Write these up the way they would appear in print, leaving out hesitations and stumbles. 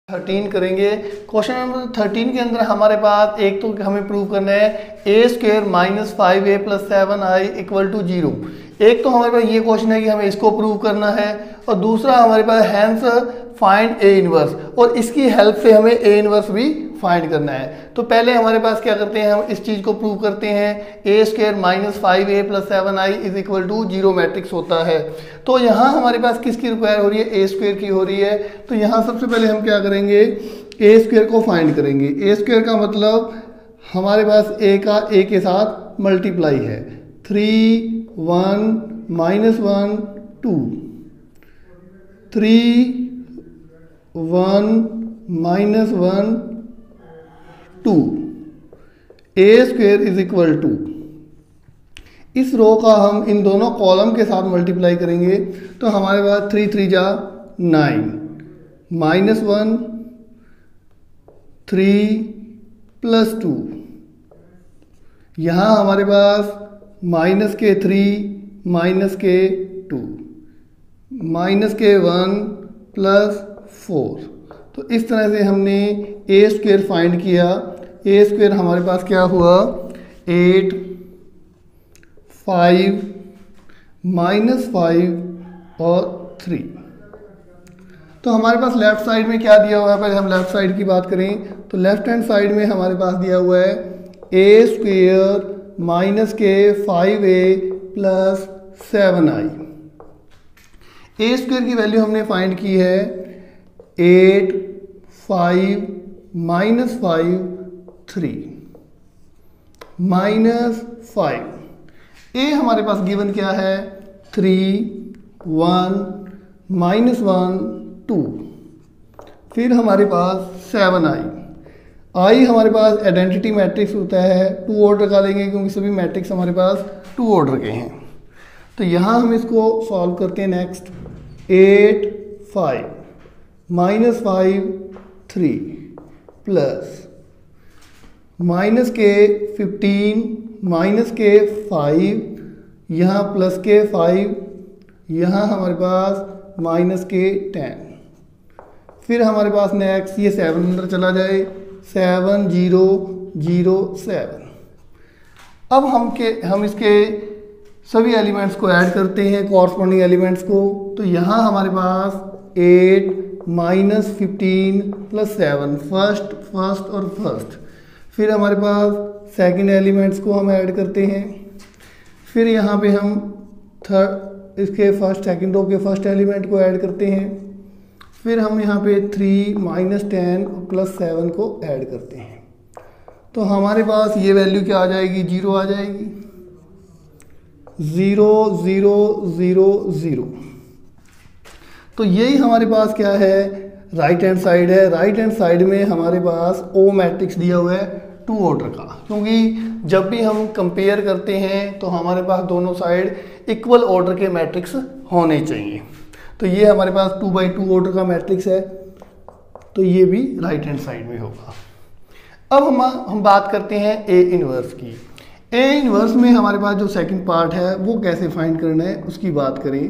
13 करेंगे। Question number 13 के अंदर हमारे पास एक तो हमें प्रूव करना है A square minus 5a plus 7i equal to 0। एक तो हमारे पास ये क्वेश्चन है कि हमें इसको प्रूव करना है और दूसरा हमारे पास हैंस फाइंड ए इनवर्स, और इसकी हेल्प से हमें ए इनवर्स भी फाइंड करना है। तो पहले हमारे पास क्या करते हैं, हम इस चीज़ को प्रूव करते हैं। A square minus 5a plus 7i is equal to 0 matrix होता है। तो यहाँ हमारे पास किसकी रिक्वायर हो रही है, ए स्क्वेयर की हो रही है। तो यहाँ सबसे पहले हम क्या करेंगे, ए स्क्वेयर को फाइंड करेंगे। ए स्क्वेयर का मतलब हमारे पास ए का ए के साथ मल्टीप्लाई है। 3 1 minus 1 2 3 1 minus 1 2 A square is equal to, इस रो का हम इन दोनों कॉलम के साथ मल्टीप्लाई करेंगे तो हमारे पास 3 3 जा 9 माइनस 1 3 प्लस 2, यहाँ हमारे पास माइनस के 3 माइनस के 2 माइनस के 1 प्लस 4। तो इस तरह से हमने ए स्क्वेयर फाइंड किया। ए स्क्वेयर हमारे पास क्या हुआ, 8 5 माइनस 5 और 3। तो हमारे पास लेफ्ट साइड में क्या दिया हुआ है, पहले हम लेफ्ट साइड की बात करें तो लेफ्ट हैंड साइड में हमारे पास दिया हुआ है ए स्क्वेयर माइनस के 5a प्लस 7i। ए स्क्वेयर की वैल्यू हमने फाइंड की है 8 5 माइनस 5 3 माइनस 5। ए हमारे पास गिवन क्या है 3 1 माइनस 1 2, फिर हमारे पास 7i। आई हमारे पास आइडेंटिटी मैट्रिक्स होता है, 2 ऑर्डर का लेंगे क्योंकि सभी मैट्रिक्स हमारे पास 2 ऑर्डर के हैं। तो यहाँ हम इसको सॉल्व करते हैं। नेक्स्ट 8 5 माइनस 5 3 प्लस माइनस के 15 माइनस के 5, यहाँ प्लस के 5, यहाँ हमारे पास माइनस के 10। फिर हमारे पास नेक्स्ट ये 7 अंदर चला जाए, 7 0 0 7। अब हम इसके सभी एलिमेंट्स को ऐड करते हैं, कॉरस्पॉन्डिंग एलिमेंट्स को। तो यहाँ हमारे पास 8 माइनस 15 प्लस 7, फर्स्ट और फर्स्ट। फिर हमारे पास सेकंड एलिमेंट्स को हम ऐड करते हैं। फिर यहाँ पे हम थर्ड इसके फर्स्ट सेकंड रो के फर्स्ट एलिमेंट को ऐड करते हैं। फिर हम यहाँ पे 3 माइनस 10 प्लस 7 को ऐड करते हैं। तो हमारे पास ये वैल्यू क्या आ जाएगी, 0 आ जाएगी। 0 0 0 0। तो यही हमारे पास क्या है, राइट हैंड साइड है। राइट हैंड साइड में हमारे पास ओ मैट्रिक्स दिया हुआ है 2 ऑर्डर का, क्योंकि जब भी हम कंपेयर करते हैं तो हमारे पास दोनों साइड इक्वल ऑर्डर के मैट्रिक्स होने चाहिए। तो ये हमारे पास 2 बाई 2 ऑर्डर का मैट्रिक्स है, तो ये भी राइट हैंड साइड में होगा। अब हम बात करते हैं ए इनवर्स की। ए इनवर्स में हमारे पास जो सेकंड पार्ट है वो कैसे फाइंड करना है उसकी बात करें।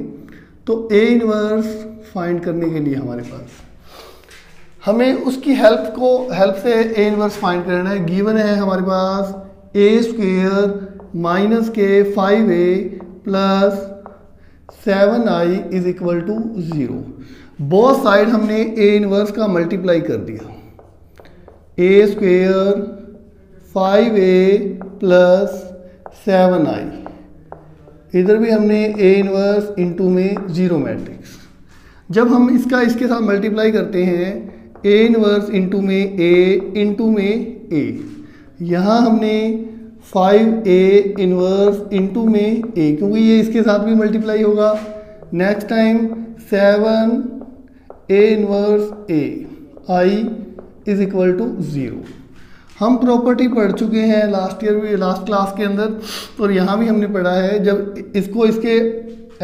तो ए इनवर्स फाइंड करने के लिए हमारे पास हमें उसकी हेल्प से ए इनवर्स फाइंड करना है। गिवन है हमारे पास ए स्क्वेयर माइनस के 5a plus 7i is equal to 0। Both side हमने ए इनवर्स का मल्टीप्लाई कर दिया। ए स्क्वेयर 5a प्लस 7i, इधर भी हमने ए इनवर्स इंटू में 0 मैट्रिक्स। जब हम इसके साथ मल्टीप्लाई करते हैं ए इनवर्स इंटू में ए, यहाँ हमने 5a इनवर्स इंटू में ए, क्योंकि ये इसके साथ भी मल्टीप्लाई होगा। Next time 7 a inverse A, I is equal to 0। हम प्रॉपर्टी पढ़ चुके हैं लास्ट क्लास के अंदर, और यहाँ भी हमने पढ़ा है जब इसको इसके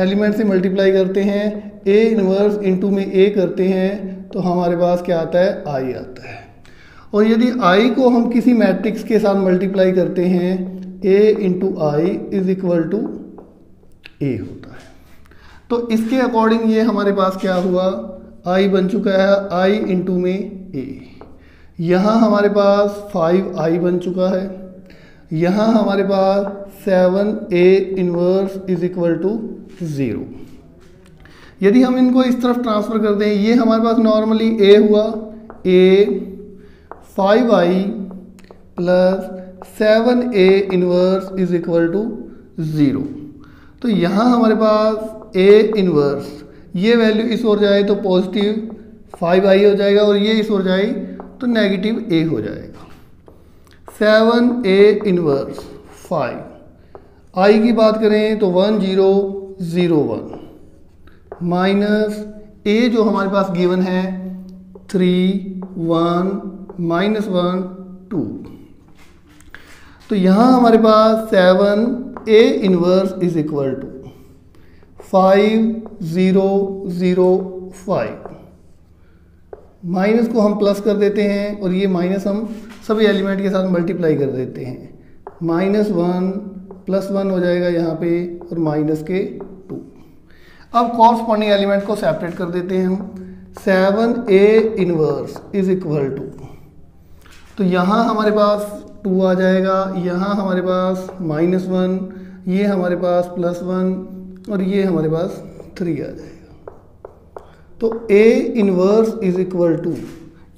एलिमेंट से मल्टीप्लाई करते हैं, ए इनवर्स इंटू में ए करते हैं तो हमारे पास क्या आता है, आई आता है। और यदि आई को हम किसी मैट्रिक्स के साथ मल्टीप्लाई करते हैं, A into I is equal to A होता है। तो इसके अकॉर्डिंग ये हमारे पास क्या हुआ, i बन चुका है i इंटू में a। यहाँ हमारे पास 5i बन चुका है। यहाँ हमारे पास 7a inverse is equal to 0। यदि हम इनको इस तरफ ट्रांसफर कर दें, ये हमारे पास नॉर्मली a हुआ, a 5i plus 7a inverse is equal to 0। तो यहाँ हमारे पास a इनवर्स, ये वैल्यू इस ओर जाए तो पॉजिटिव 5i हो जाएगा और ये इस ओर जाए तो नेगेटिव a हो जाएगा। 7a इनवर्स 5, i की बात करें तो 1001 माइनस a जो हमारे पास गिवन है 3 1 माइनस 1 2। तो यहाँ हमारे पास 7a inverse is equal to 5005। Minus को हम प्लस कर देते हैं और ये माइनस हम सभी एलिमेंट के साथ मल्टीप्लाई कर देते हैं। -1 + 1 हो जाएगा यहाँ पे और माइनस के 2। अब कॉरस्पॉन्डिंग एलिमेंट को सेपरेट कर देते हैं हम। 7a inverse is equal to, तो यहाँ हमारे पास 2 आ जाएगा, यहाँ हमारे पास -1, ये हमारे पास +1 और ये हमारे पास 3 आ जाएगा। तो a inverse is equal to,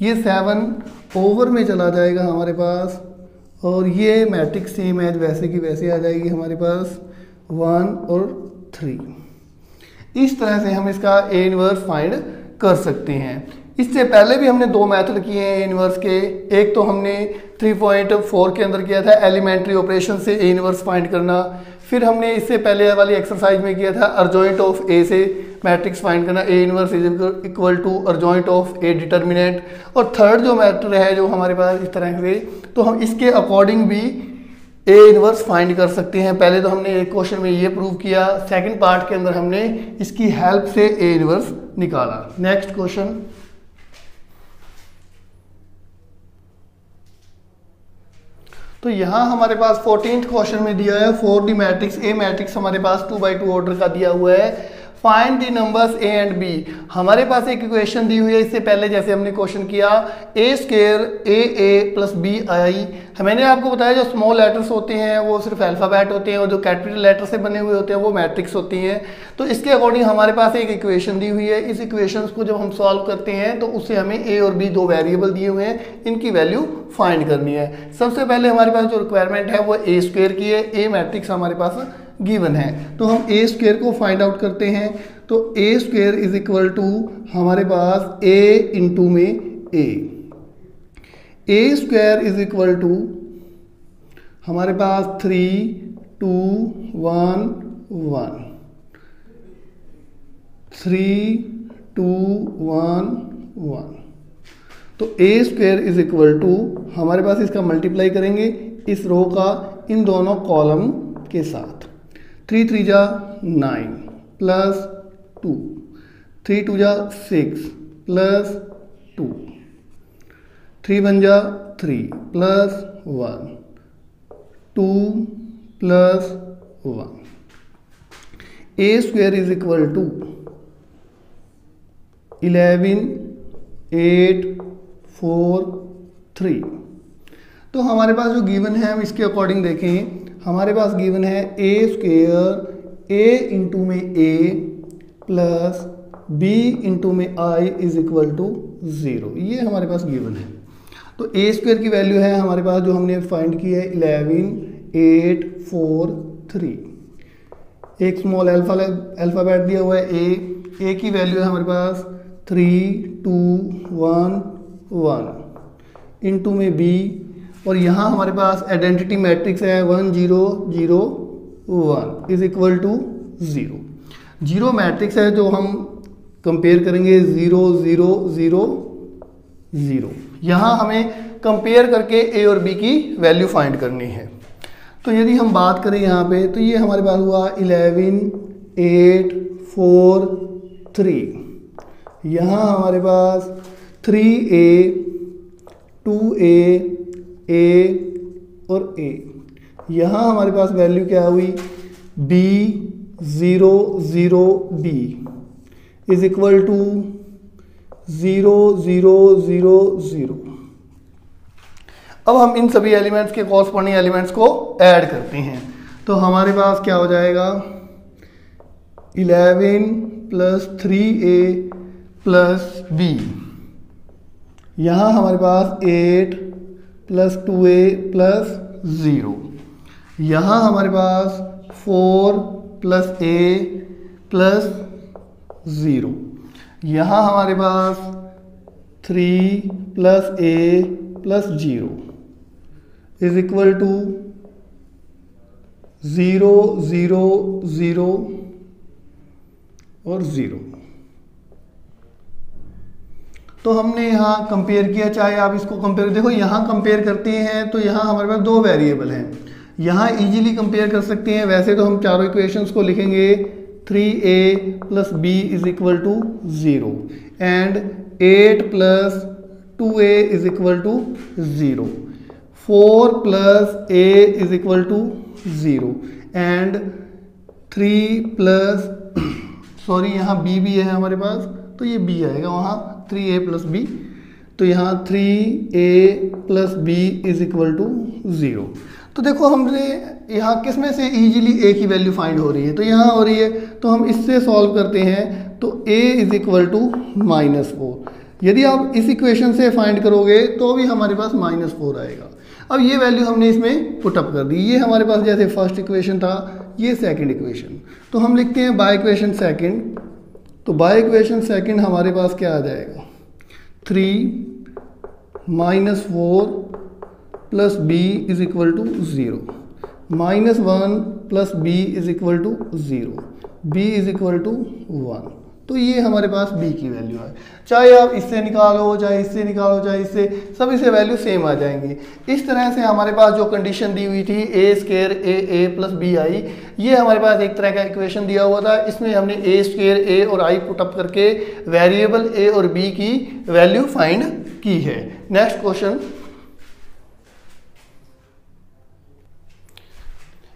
ये 7 ओवर में चला जाएगा हमारे पास और ये मैट्रिक्स सेम है वैसे की वैसे आ जाएगी हमारे पास 1 और 3। इस तरह से हम इसका a इनवर्स फाइंड कर सकते हैं। इससे पहले भी हमने 2 मेथड किए हैं a इनवर्स के। एक तो हमने 3.4 के अंदर किया था एलिमेंट्री ऑपरेशन से a इनवर्स फाइंड करना। फिर हमने इससे पहले वाली एक्सरसाइज में किया था अर्जॉइंट ऑफ a से मैट्रिक्स फाइंड करना, a inverse is equal to adjoint of a determinant. और थर्ड जो मैथड है जो हमारे पास इस तरह से, तो हम इसके अकॉर्डिंग भी a इनवर्स फाइंड कर सकते हैं। पहले तो हमने एक क्वेश्चन में ये प्रूव किया, सेकंड पार्ट के अंदर हमने इसकी हेल्प से a इनवर्स निकाला। नेक्स्ट क्वेश्चन, तो यहाँ हमारे पास 14th क्वेश्चन में दिया है for the matrix A matrix हमारे पास 2x2 ऑर्डर का दिया हुआ है। Find the numbers a and b। हमारे पास एक इक्वेशन दी हुई है, इससे पहले जैसे हमने क्वेश्चन किया a² aa + bi। मैंने आपको बताया जो स्मॉल लेटर्स होते हैं वो सिर्फ अल्फ़ाबेट होते हैं और जो कैपिटल लेटर से बने हुए होते हैं वो मैट्रिक्स होती हैं। तो इसके अकॉर्डिंग हमारे पास एक इक्वेशन दी हुई है। इस इक्वेशन को जब हम सॉल्व करते हैं तो उससे हमें a और b 2 वेरिएबल दिए हुए हैं, इनकी वैल्यू फाइंड करनी है। सबसे पहले हमारे पास जो रिक्वायरमेंट है वो a² की है। a मैट्रिक्स हमारे पास गिवन है तो हम a² को फाइंड आउट करते हैं। तो a² इज इक्वल टू हमारे पास a इंटू में a² इज इक्वल टू हमारे पास 3 2 1 1 3 2 1 1। तो a² इज इक्वल टू हमारे पास इसका मल्टीप्लाई करेंगे इस रो का इन दोनों कॉलम के साथ। 3 3 जा 9 प्लस 2, 3 2 जा 6 प्लस 2, 3 1 जा 3 plus 1 2 plus 1। a² is equal to 11 8 4 3। तो हमारे पास जो गिवन है हम इसके अकॉर्डिंग देखें। हमारे पास गिवन है a² a इंटू में a प्लस b इंटू में i इज इक्वल टू 0। ये हमारे पास गिवन है। तो a² की वैल्यू है हमारे पास जो हमने फाइंड की है 11 8 4 3। एक स्मॉल अल्फ़ाबेट दिया हुआ है a की वैल्यू है हमारे पास 3 2 1 1 इंटू में b और यहाँ हमारे पास आइडेंटिटी मैट्रिक्स है 1 0 0 1 इज इक्वल टू 0। 0 मैट्रिक्स है जो हम कंपेयर करेंगे 0 0 0 0। यहाँ हमें कंपेयर करके a और b की वैल्यू फाइंड करनी है। तो यदि हम बात करें यहाँ पे तो ये हमारे पास हुआ 11 8 4 3। यहाँ हमारे पास 3a 2a a और a। यहाँ हमारे पास वैल्यू क्या हुई b 0 0 b is equal to 0 0 0 0। अब हम इन सभी एलिमेंट्स के कॉरस्पॉन्डिंग एलिमेंट्स को ऐड करते हैं, तो हमारे पास क्या हो जाएगा 11 प्लस 3a प्लस b। यहाँ हमारे पास 8 प्लस 2a प्लस 0। यहाँ हमारे पास 4 प्लस a प्लस 0। यहाँ हमारे पास 3 plus a plus 0 is equal to 0 0 0 और 0। तो हमने यहाँ कंपेयर किया, चाहे आप इसको कंपेयर, देखो यहाँ कंपेयर करते हैं तो यहाँ हमारे पास दो वेरिएबल हैं, यहाँ इजीली कंपेयर कर सकते हैं। वैसे तो हम चारों इक्वेशंस को लिखेंगे 3a plus b is equal to 0 and 8 plus 2a is equal to 0, 4 plus a is equal to 0 and 3 plus sorry यहाँ b भी है हमारे पास, तो ये b आएगा वहाँ 3a प्लस b, तो यहाँ 3a plus b is equal to 0। तो देखो हमने यहाँ किस में से इजीली a की वैल्यू फाइंड हो रही है, तो यहाँ हो रही है, तो हम इससे सॉल्व करते हैं तो a इज इक्वल टू -4। यदि आप इस इक्वेशन से फाइंड करोगे तो भी हमारे पास -4 आएगा। अब ये वैल्यू हमने इसमें पुटअप कर दी, ये हमारे पास जैसे फर्स्ट इक्वेशन था, ये सेकंड इक्वेशन, तो हम लिखते हैं बाय इक्वेशन सेकंड। तो बाय इक्वेशन सेकंड हमारे पास क्या आ जाएगा 3 -4 plus b is equal to 0, -1 plus b is equal to 0, b is equal to 1। तो ये हमारे पास b की वैल्यू है। चाहे आप इससे निकालो, चाहे इससे निकालो, चाहे इससे, सभी से वैल्यू सेम आ जाएंगी। इस तरह से हमारे पास जो कंडीशन दी हुई थी a square a plus b आई, ये हमारे पास एक तरह का इक्वेशन दिया हुआ था। इसमें हमने a स्क्वायर a और i पुट अप करके वेरिएबल a और b की वैल्यू फाइंड की है। नेक्स्ट क्वेश्चन,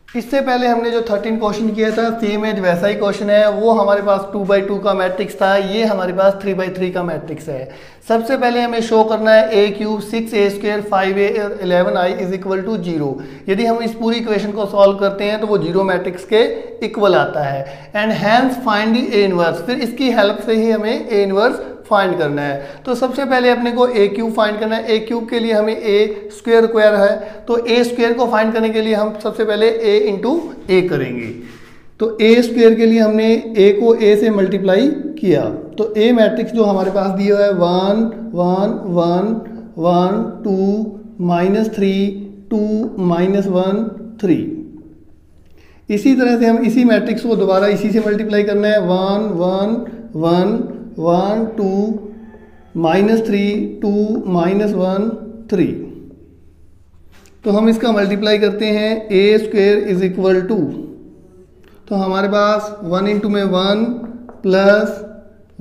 इससे पहले हमने जो 13 क्वेश्चन किया था सेम एज वैसा ही क्वेश्चन है। वो हमारे पास 2x2 का मैट्रिक्स था, ये हमारे पास 3x3 का मैट्रिक्स है। सबसे पहले हमें शो करना है a cube 6a square 5a और 11i इज इक्वल टू 0। यदि हम इस पूरी इक्वेशन को सॉल्व करते हैं तो वो 0 मैट्रिक्स के इक्वल आता है। And hence find the a inverse, फिर इसकी हेल्प से ही हमें a इनवर्स फाइंड करना है। तो सबसे पहले अपने को a क्यूब फाइंड करना है। a क्यूब के लिए हमें a स्क्वायर है, तो a स्क्वायर को फाइंड करने के लिए हम सबसे पहले a इंटू a करेंगे। तो a स्क्वायर के लिए हमने a को a से मल्टीप्लाई किया, तो a मैट्रिक्स जो हमारे पास दिया है 1 1 1 1 2 -3 2 -1 3। इसी तरह से हम इसी मैट्रिक्स को दोबारा इसी से मल्टीप्लाई करना है 1 1 1 1 2 -3 2 -1 3। तो हम इसका मल्टीप्लाई करते हैं a square is equal to, तो हमारे पास 1 इंटू में 1 प्लस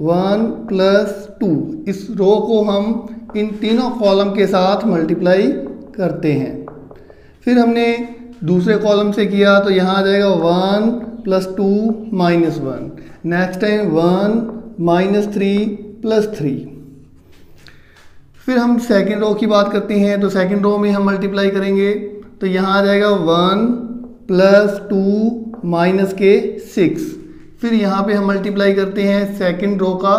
1 प्लस 2, इस रो को हम इन तीनों कॉलम के साथ मल्टीप्लाई करते हैं। फिर हमने दूसरे कॉलम से किया तो यहाँ आ जाएगा 1 प्लस 2 -1, नेक्स्ट टाइम 1 -3 प्लस 3। फिर हम सेकेंड रो की बात करते हैं, तो सेकेंड रो में हम मल्टीप्लाई करेंगे तो यहाँ आ जाएगा 1 प्लस 2 माइनस के 6। फिर यहाँ पे हम मल्टीप्लाई करते हैं सेकेंड रो का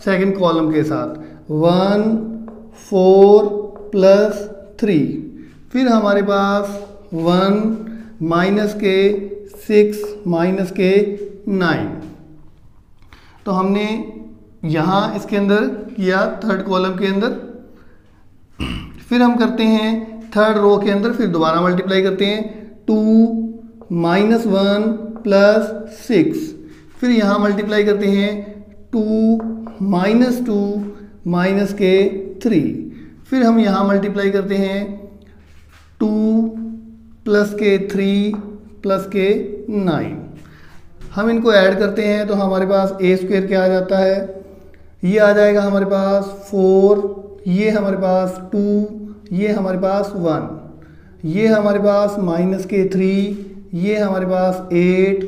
सेकेंड कॉलम के साथ 1 4 प्लस 3। फिर हमारे पास 1 माइनस के 6 माइनस के 9। तो हमने यहाँ इसके अंदर किया थर्ड कॉलम के अंदर। फिर हम करते हैं थर्ड रो के अंदर, फिर दोबारा मल्टीप्लाई करते हैं 2 -1 प्लस 6। फिर यहाँ मल्टीप्लाई करते हैं 2 -2 माइनस के 3। फिर हम यहाँ मल्टीप्लाई करते हैं 2 प्लस के 3 प्लस के 9। हम इनको ऐड करते हैं तो हमारे पास a स्क्वायर क्या आ जाता है, ये आ जाएगा हमारे पास 4, ये हमारे पास 2, ये हमारे पास 1, ये हमारे पास माइनस के 3, ये हमारे पास 8,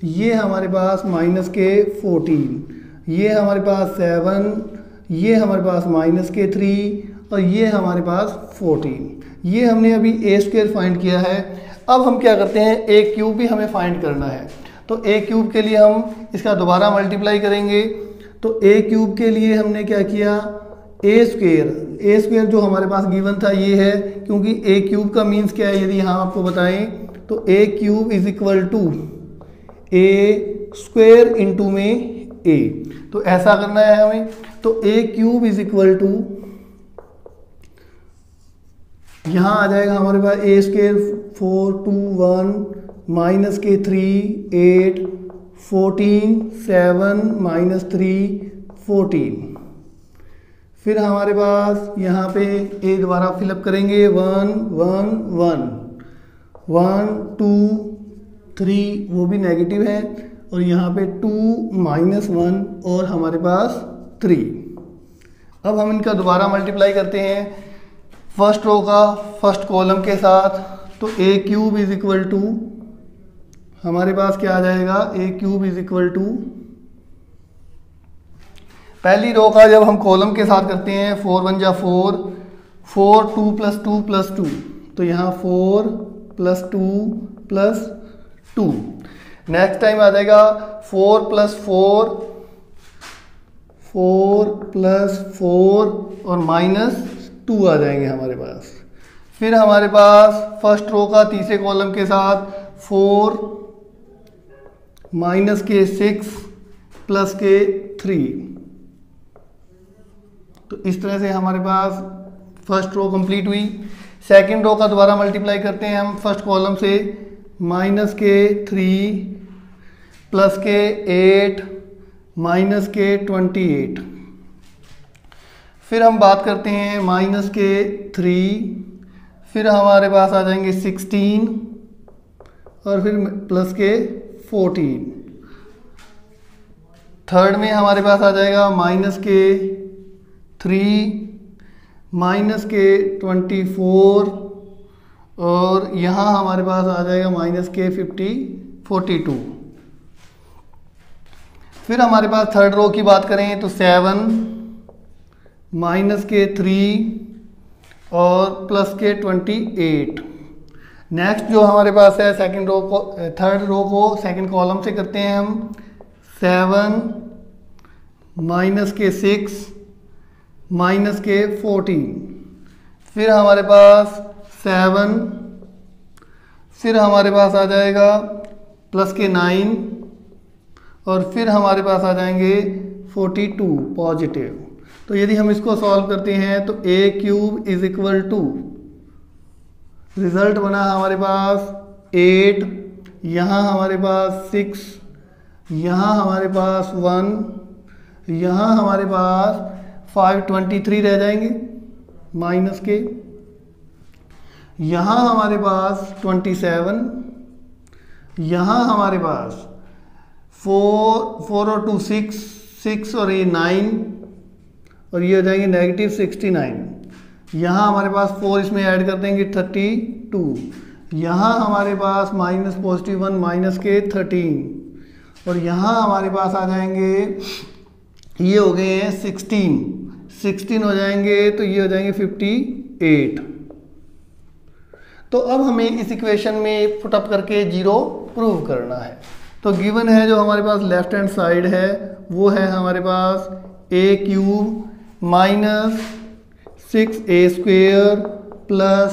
ये हमारे पास माइनस के 14, ये हमारे पास 7, ये हमारे पास -k3 और ये हमारे पास 14। ये हमने अभी ए स्क्वायर फाइंड किया है। अब हम क्या करते हैं, ए क्यूब भी हमें फाइंड करना है। तो ए क्यूब के लिए हम इसका दोबारा मल्टीप्लाई करेंगे। तो ए क्यूब के लिए हमने क्या किया, ए स्क्वायर जो हमारे पास गिवन था ये है, क्योंकि ए क्यूब का मीन्स क्या है यदि यहाँ आपको बताएं तो A cube is equal to A square into में ए। तो ऐसा करना है हमें। तो A cube is equal to, यहाँ आ जाएगा हमारे पास ए स्क्वायर 4 2 1 -k3 8 14 7 -3 14। फिर हमारे पास यहाँ पे ए दोबारा फिलअप करेंगे 1 1 1 1 2 3, वो भी नेगेटिव है, और यहाँ पे 2 -1 और हमारे पास 3। अब हम इनका दोबारा मल्टीप्लाई करते हैं फर्स्ट रो का फर्स्ट कॉलम के साथ। तो A cube is equal to, हमारे पास क्या आ जाएगा, ए क्यूब इज इक्वल टू, पहली रो का जब हम कॉलम के साथ करते हैं 4 1 जा 4 4 2 + 2 + 2, तो यहाँ 4 + 2 + 2। नेक्स्ट टाइम आ जाएगा 4 + 4 4 + 4 और -2 आ जाएंगे हमारे पास। फिर हमारे पास फर्स्ट रो का तीसरे कॉलम के साथ 4 -k6 + k3। तो इस तरह से हमारे पास फर्स्ट रो कंप्लीट हुई। सेकंड रो का दोबारा मल्टीप्लाई करते हैं हम फर्स्ट कॉलम से, -k3 + k8 -k28। फिर हम बात करते हैं -k3, फिर हमारे पास आ जाएंगे 16 और फिर +k14। थर्ड में हमारे पास आ जाएगा -k3 -k24 और यहाँ हमारे पास आ जाएगा -k42। फिर हमारे पास थर्ड रो की बात करें तो 7 -k3 और +k28। नेक्स्ट जो हमारे पास है सेकंड रो को, थर्ड रो को सेकंड कॉलम से करते हैं हम, 7 -k6 -k14। फिर हमारे पास 7, फिर हमारे पास आ जाएगा +k9 और फिर हमारे पास आ जाएंगे 42 पॉजिटिव। तो यदि हम इसको सॉल्व करते हैं तो A cube is equal to, result बना हमारे पास 8, यहाँ हमारे पास 6, यहाँ हमारे पास 1, यहाँ हमारे पास 523 रह जाएंगे माइनस के, यहाँ हमारे पास 27, यहाँ हमारे पास 4 और 2 6 और ये 9 और ये हो जाएंगे -69। यहाँ हमारे पास 4 इसमें ऐड कर देंगे 32। यहाँ हमारे पास -+1 -k13 और यहाँ हमारे पास आ जाएंगे, ये हो गए हैं 16 हो जाएंगे तो ये हो जाएंगे 58। तो अब हमें इस इक्वेशन में पुटअप करके 0 प्रूव करना है। तो गिवन है जो हमारे पास लेफ्ट हैंड साइड है वो है हमारे पास a³ -6a² +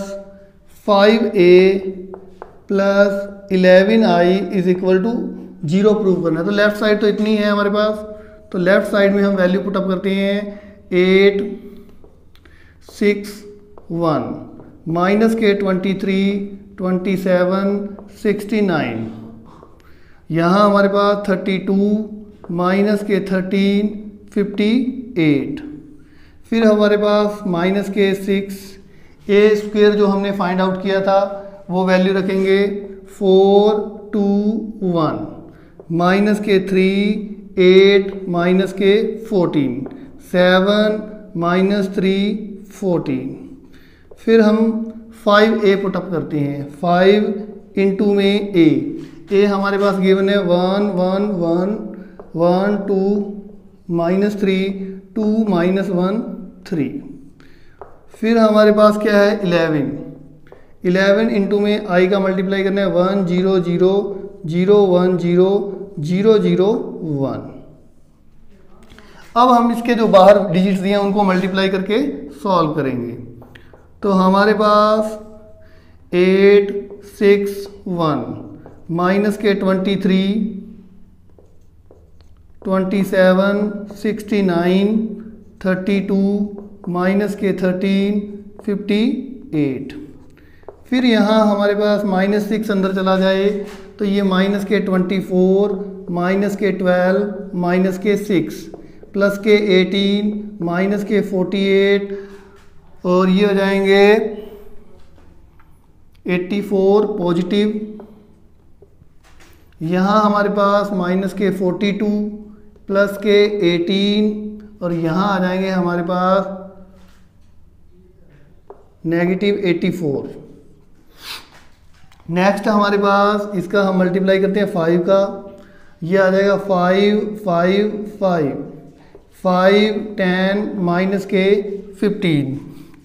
5a + 11i = 0 prove करना है। तो लेफ्ट साइड तो इतनी है हमारे पास, तो लेफ्ट साइड में हम वैल्यू पुटअप करते हैं 8 6 1 -k23 27 69। यहाँ हमारे पास 32 -k13 58। फिर हमारे पास -k6 a² जो हमने फाइंड आउट किया था वो वैल्यू रखेंगे 4 2 1 -k3 8 -k14 7 -3 14। फिर हम 5a पुटअप करते हैं, 5 इंटू में a हमारे पास गिवन है 1 1 1 1 2 -3 2 माइनस 1 3। फिर हमारे पास क्या है 11 इंटू में आई का मल्टीप्लाई करना है 1 0 0 0 1 0 0 0 1। अब हम इसके जो बाहर डिजिट्स दिए हैं उनको मल्टीप्लाई करके सॉल्व करेंगे। तो हमारे पास 8 6 1 माइनस के 23 27 69 32 माइनस के 13 58। फिर यहाँ हमारे पास -6 अंदर चला जाए तो ये माइनस के 24 माइनस के 12 माइनस के 6 प्लस के 18 माइनस के 48 और ये हो जाएंगे 84 पॉजिटिव। यहाँ हमारे पास माइनस के 42 प्लस के 18 और यहाँ आ जाएंगे हमारे पास नेगेटिव 84। नेक्स्ट हमारे पास इसका हम मल्टीप्लाई करते हैं 5 का, ये आ जाएगा 5 5 5 5 10 माइनस के 15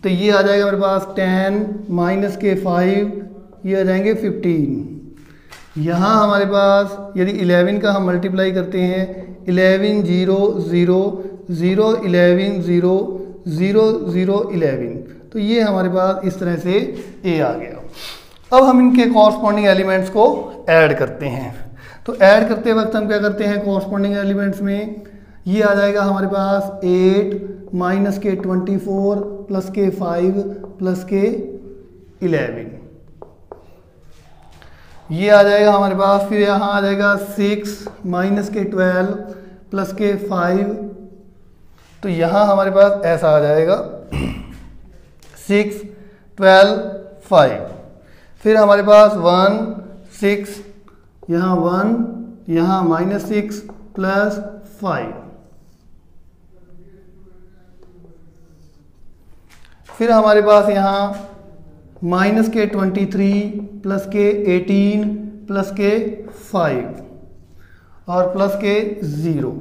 तो ये आ जाएगा हमारे पास 10 माइनस के 5 ये आ जाएंगे 15। यहाँ हमारे पास यदि 11 का हम मल्टीप्लाई करते हैं 11 0 0 0 11 0 0 0 11 तो ये हमारे पास इस तरह से ए आ गया। अब हम इनके कॉरस्पॉन्डिंग एलिमेंट्स को ऐड करते हैं। तो ऐड करते वक्त हम क्या करते हैं कॉरस्पॉन्डिंग एलिमेंट्स में, ये आ जाएगा हमारे पास 8 माइनस के 24 प्लस के 5 प्लस के 11 ये आ जाएगा हमारे पास। फिर यहाँ आ जाएगा 6 माइनस के 12 प्लस के 5 तो यहाँ हमारे पास ऐसा आ जाएगा 6 12 5। फिर हमारे पास 1 6 यहाँ 1 यहाँ -6 प्लस 5। फिर हमारे पास यहाँ माइनस के 23 प्लस के 18 प्लस के 5 और प्लस के 0।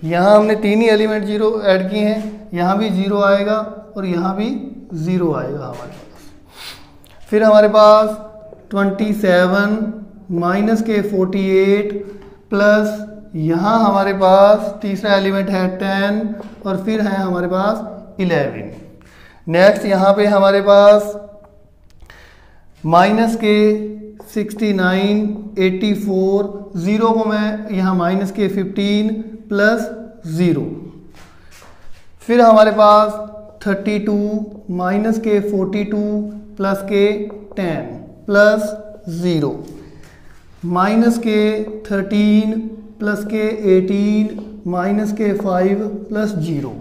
यहाँ हमने तीन ही एलिमेंट 0 ऐड किए हैं, यहाँ भी 0 आएगा और यहाँ भी 0 आएगा हमारे पास। फिर हमारे पास 27 माइनस के 48 प्लस यहाँ हमारे पास तीसरा एलिमेंट है 10 और फिर है हमारे पास 11। नेक्स्ट यहाँ पे हमारे पास माइनस के 69 84 0 को मैं यहाँ माइनस के 15 प्लस 0। फिर हमारे पास 32 माइनस के 42 प्लस के 10 प्लस 0 माइनस के 13 प्लस के 18 माइनस के 5 प्लस 0।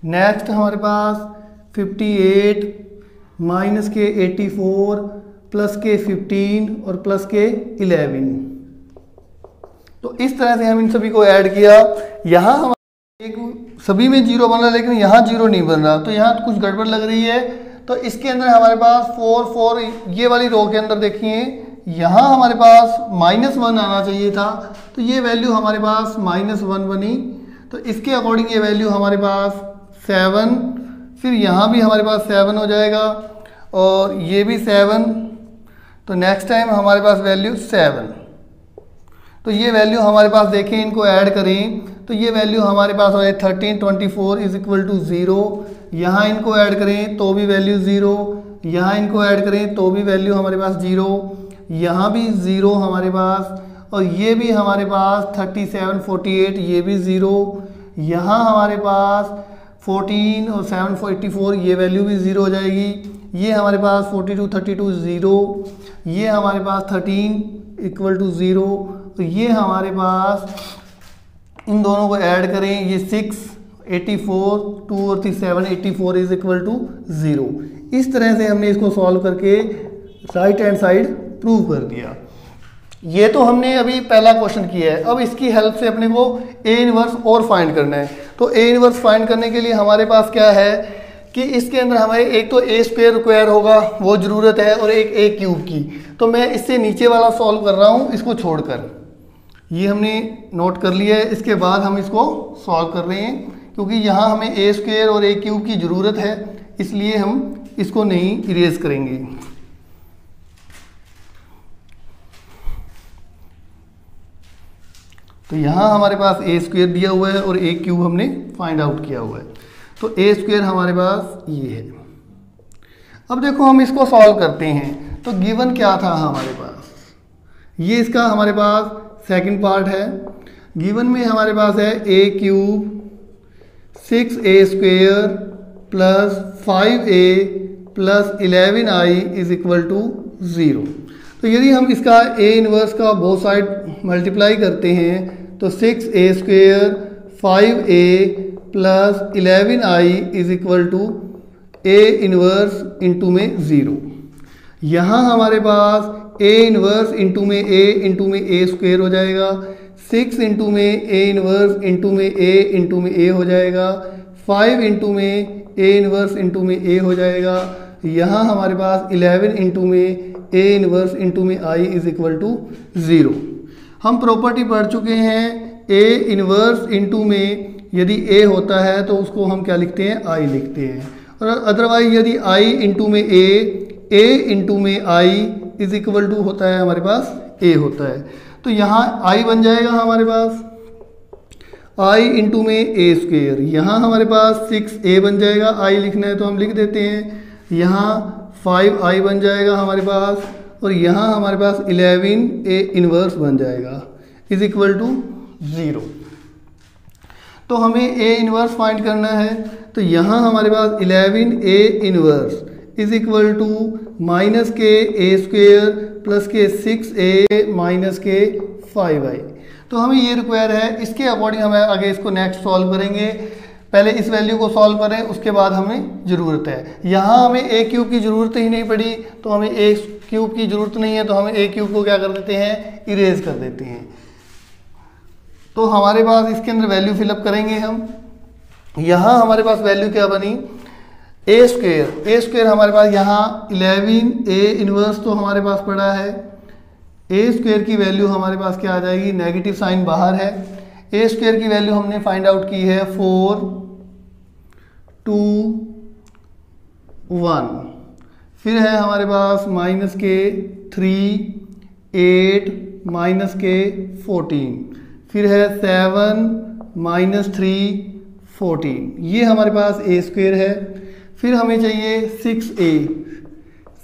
नेक्स्ट हमारे पास 58 माइनस के 84 प्लस के 15 और प्लस के 11। तो इस तरह से हम इन सभी को ऐड किया। यहाँ हमारे एक सभी में 0 बन रहा है लेकिन यहाँ 0 नहीं बन रहा, तो यहाँ कुछ गड़बड़ लग रही है। तो इसके अंदर हमारे पास 4 4 ये वाली रो के अंदर देखिए यहाँ हमारे पास -1 आना चाहिए था, तो ये वैल्यू हमारे पास -1 बनी। तो इसके अकॉर्डिंग ये वैल्यू हमारे पास 7, फिर यहाँ भी हमारे पास 7 हो जाएगा और ये भी 7। तो नेक्स्ट टाइम हमारे पास वैल्यू 7। तो ये वैल्यू हमारे पास देखें, इनको ऐड करें तो ये वैल्यू हमारे पास हो जाए 13 24 इज इक्वल टू 0। यहाँ इनको ऐड करें तो भी वैल्यू 0, यहाँ इनको ऐड करें तो भी वैल्यू हमारे पास 0, यहाँ भी 0 हमारे पास, और ये भी हमारे पास 37 48 ये भी 0, यहाँ हमारे पास 14 और 7 84 ये वैल्यू भी 0 हो जाएगी। ये हमारे पास 42 32 0, ये हमारे पास 13 इक्वल टू 0, तो ये हमारे पास इन दोनों को ऐड करें ये 6 84 2 और 7 84 इज इक्वल टू 0। इस तरह से हमने इसको सॉल्व करके राइट हैंड साइड प्रूव कर दिया। ये तो हमने अभी पहला क्वेश्चन किया है। अब इसकी हेल्प से अपने को ए इनवर्स और फाइंड करना है। तो ए इनवर्स फाइंड करने के लिए हमारे पास क्या है कि इसके अंदर हमारे एक तो ए स्क्वायर रिक्वायर होगा, वो ज़रूरत है, और एक ए क्यूब की। तो मैं इससे नीचे वाला सॉल्व कर रहा हूँ इसको छोड़कर, ये हमने नोट कर लिया है। इसके बाद हम इसको सॉल्व कर रहे हैं क्योंकि यहाँ हमें ए स्क्वायर और ए क्यूब की ज़रूरत है, इसलिए हम इसको नहीं इरेज करेंगे। तो यहाँ हमारे पास ए स्क्वायर दिया हुआ है और ए क्यूब हमने फाइंड आउट किया हुआ है, तो ए स्क्वायर हमारे पास ये है। अब देखो हम इसको सॉल्व करते हैं, तो गिवन क्या था हमारे पास, ये इसका हमारे पास सेकंड पार्ट है। गिवन में हमारे पास है A cube 6a square plus 5a plus 11i is equal to 0। तो यदि हम इसका ए इनवर्स का बोथ साइड मल्टीप्लाई करते हैं तो 6a square 5a plus 11i is equal to A inverse into में 0। यहाँ हमारे पास ए इनवर्स इंटू में ए स्क्वायर हो जाएगा, 6 इंटू में ए इनवर्स इंटू में ए हो जाएगा, 5 इंटू में ए इनवर्स इंटू में ए हो जाएगा। यहाँ हमारे पास 11 इंटू में ए इनवर्स इंटू में आई इज इक्वल टू 0। हम प्रॉपर्टी पढ़ चुके हैं, ए इनवर्स इंटू में यदि ए होता है तो उसको हम क्या लिखते हैं, आई लिखते हैं, और अदरवाइज यदि आई इंटू में ए इंटू में आई इज इक्वल टू होता है हमारे पास ए होता है। तो यहाँ आई बन जाएगा हमारे पास आई इंटू में ए स्क्वेयर, यहाँ हमारे पास 6a बन जाएगा, आई लिखना है तो हम लिख देते हैं, यहाँ 5i बन जाएगा हमारे पास, और यहाँ हमारे पास 11a इनवर्स बन जाएगा इज इक्वल टू 0। तो हमें ए इनवर्स फाइंड करना है, तो यहाँ हमारे पास 11a inverse is equal to minus के ए स्क्वेयर प्लस के 6a माइनस के 5i। तो हमें ये रिक्वायर है, इसके अकॉर्डिंग हमें आगे इसको नेक्स्ट सॉल्व करेंगे। पहले इस वैल्यू को सॉल्व करें, उसके बाद हमें ज़रूरत है। यहाँ हमें ए क्यूब की ज़रूरत ही नहीं पड़ी, तो हमें ए क्यूब की ज़रूरत नहीं है, तो हमें ए क्यूब को क्या कर देते हैं, इरेज कर देते हैं। तो हमारे पास इसके अंदर वैल्यू फिलअप करेंगे हम। यहाँ हमारे पास वैल्यू क्या बनी, ए स्क्वायर हमारे पास यहाँ 11a इनवर्स तो हमारे पास पड़ा है, ए स्क्वायर की वैल्यू हमारे पास क्या आ जाएगी, नेगेटिव साइन बाहर है। ए स्क्वायर की वैल्यू हमने फाइंड आउट की है 4 2 1, फिर है हमारे पास माइनस के 3 8 माइनस के 14, फिर है 7 माइनस 3 14, ये हमारे पास ए स्क्वायर है। फिर हमें चाहिए 6a,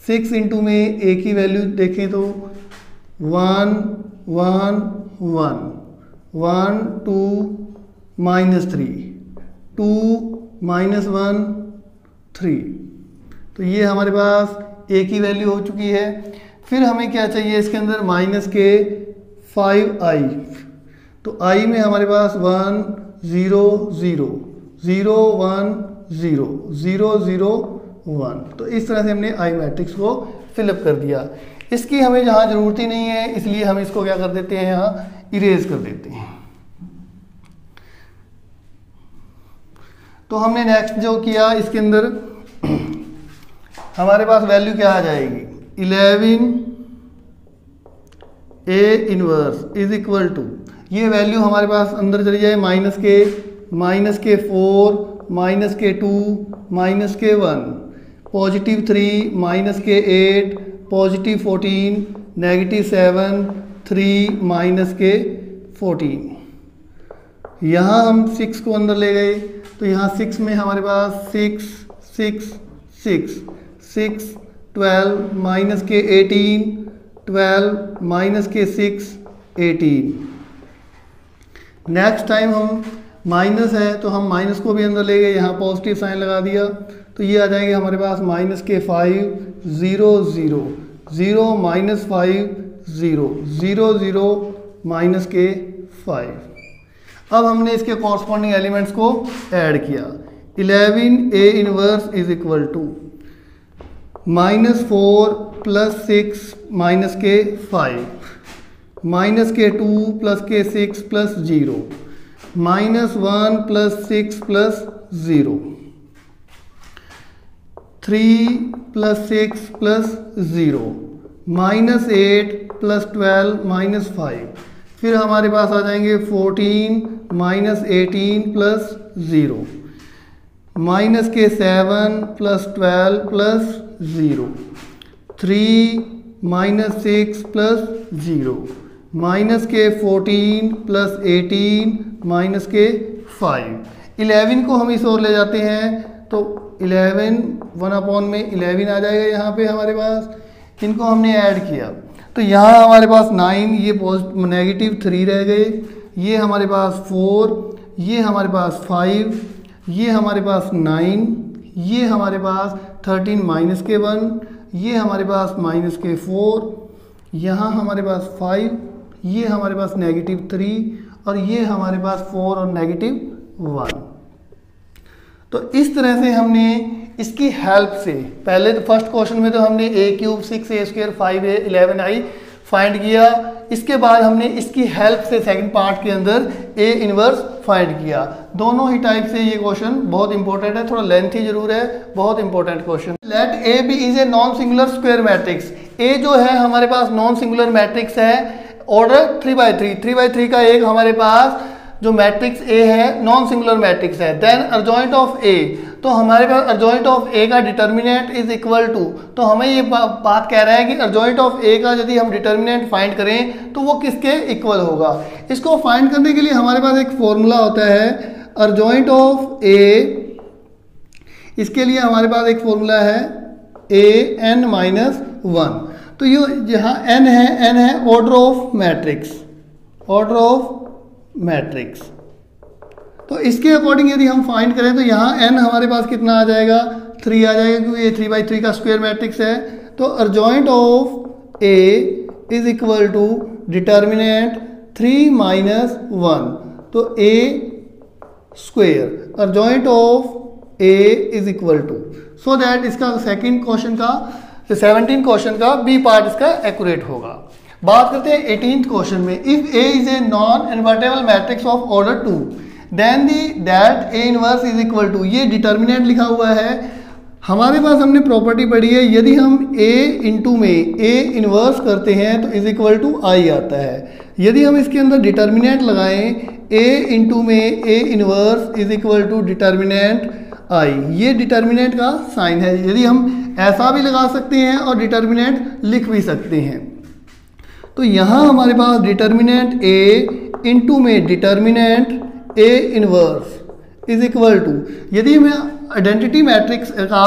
6 इंटू में ए की वैल्यू देखें तो 1 1 1 1 2 माइनस 3 2 माइनस 1 3, तो ये हमारे पास ए की वैल्यू हो चुकी है। फिर हमें क्या चाहिए इसके अंदर, माइनस के 5i, तो i में हमारे पास 1 0 0 0 1 0 0 0 1, तो इस तरह से हमने आई मैट्रिक्स को फिलअप कर दिया। इसकी हमें जहाँ ज़रूरत ही नहीं है, इसलिए हम इसको क्या कर देते हैं, यहाँ इरेज कर देते हैं। तो हमने नेक्स्ट जो किया, इसके अंदर हमारे पास वैल्यू क्या आ जाएगी, 11a inverse is equal to, ये वैल्यू हमारे पास अंदर चली जाए, माइनस के 4 माइनस के 2 माइनस के 1 पॉजिटिव 3 माइनस के 8 पॉजिटिव 14 नेगेटिव 7 3 माइनस के 14। यहाँ हम 6 को अंदर ले गए, तो यहाँ 6 में हमारे पास 6 6 6 6 12 माइनस के 18 12 माइनस के 6 18। नेक्स्ट टाइम हम माइनस है तो हम माइनस को भी अंदर ले गए, यहाँ पॉजिटिव साइन लगा दिया, तो ये आ जाएंगे हमारे पास माइनस के 5 0 0 0 माइनस 5 0 0 0 माइनस के 5। अब हमने इसके कॉरस्पॉन्डिंग एलिमेंट्स को ऐड किया, 11a inverse is equal to -4 plus 6 minus के 5 माइनस के 2 प्लस के 6 plus 0 -1 plus 6 plus 0 3 plus 6 plus 0 -8 plus 12 minus 5 फिर हमारे पास आ जाएंगे 14 माइनस 18 प्लस 0, माइनस के 7 plus 12 plus 0, 3 minus 6 plus 0, minus के 14 प्लस 18 माइनस के 5। 11 को हम इस ओर ले जाते हैं तो 11 1/11 आ जाएगा यहाँ पे हमारे पास। इनको हमने ऐड किया तो यहाँ हमारे पास 9, ये -3 रह गए, ये हमारे पास 4, ये हमारे पास 5, ये हमारे पास 9, ये हमारे पास 13 माइनस के 1, ये हमारे पास माइनस के 4, यहाँ हमारे पास 5, ये हमारे पास -3 और ये हमारे पास 4 और -1। तो इस तरह से हमने इसकी हेल्प से, पहले तो फर्स्ट क्वेश्चन में तो हमने a³ 6a² 5a 11i find किया, इसके बाद हमने इसकी हेल्प से सेकंड पार्ट के अंदर a इनवर्स फाइंड किया। दोनों ही टाइप से ये क्वेश्चन बहुत इंपॉर्टेंट है, थोड़ा लेंथी जरूर है, बहुत important question. Let a B is a non singular square matrix. a जो है हमारे पास नॉन सिंगुलर मैट्रिक्स है, ऑर्डर 3/3 का एक हमारे पास जो मैट्रिक्स A है नॉन सिंगुलर मैट्रिक्स है। देन अर्जॉइंट ऑफ A, तो हमारे पास अर्जॉइंट ऑफ A का डिटर्मिनेंट इज इक्वल टू, तो हमें ये बात कह रहा है कि अर्जॉइंट ऑफ A का यदि हम डिटर्मिनेंट फाइंड करें तो वो किसके इक्वल होगा। इसको फाइंड करने के लिए हमारे पास एक फॉर्मूला होता है अर्जॉइंट ऑफ A, इसके लिए हमारे पास एक फॉर्मूला है an-1। तो ये जहाँ n है order of matrix, order of matrix. तो इसके अकॉर्डिंग यदि हम फाइंड करें तो यहाँ n हमारे पास कितना आ जाएगा, 3 आ जाएगा, क्योंकि ये 3/3 का स्क्वायर मैट्रिक्स है। तो adjoint of A is equal to determinant 3 minus 1, तो A square adjoint of A is equal to, so that इसका सेकंड क्वेश्चन का 17 क्वेश्चन का बी पार्ट इसका एक्यूरेट होगा। बात करते हैं 18th क्वेश्चन में। If A is a non invertible matrix of order 2 then that A inverse is equal to, ये डिटर्मिनेंट लिखा हुआ है हमारे पास, हमने प्रॉपर्टी पढ़ी है, यदि हम A इंटू में A इनवर्स करते हैं तो इज इक्वल टू I आता है। यदि हम इसके अंदर डिटर्मिनेंट लगाएं A इंटू में A inverse is equal to determinant I, ये डिटर्मिनेंट का साइन है। यदि हम ऐसा भी लगा सकते हैं और डिटर्मिनेंट लिख भी सकते हैं। तो यहाँ हमारे पास डिटर्मिनेंट A इंटू में determinant A inverse is equal to, यदि हम आइडेंटिटी मैट्रिक्स का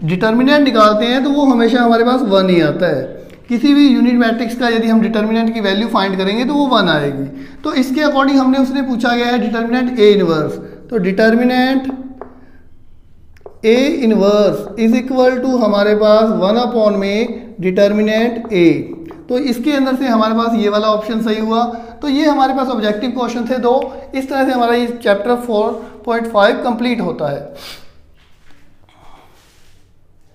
डिटर्मिनेंट निकालते हैं तो वो हमेशा हमारे पास 1 ही आता है। किसी भी यूनिट मैट्रिक्स का यदि हम डिटर्मिनेंट की वैल्यू फाइंड करेंगे तो वो 1 आएगी। तो इसके अकॉर्डिंग हमने उसने पूछा गया है डिटर्मिनेंट A इनवर्स, तो determinant A inverse is equal to हमारे पास 1 में डिटर्मिनेंट A। तो इसके अंदर से हमारे पास ये वाला ऑप्शन सही हुआ। तो ये हमारे पास ऑब्जेक्टिव क्वेश्चन थे 2। इस तरह से हमारा ये चैप्टर 4.5 कंप्लीट होता है।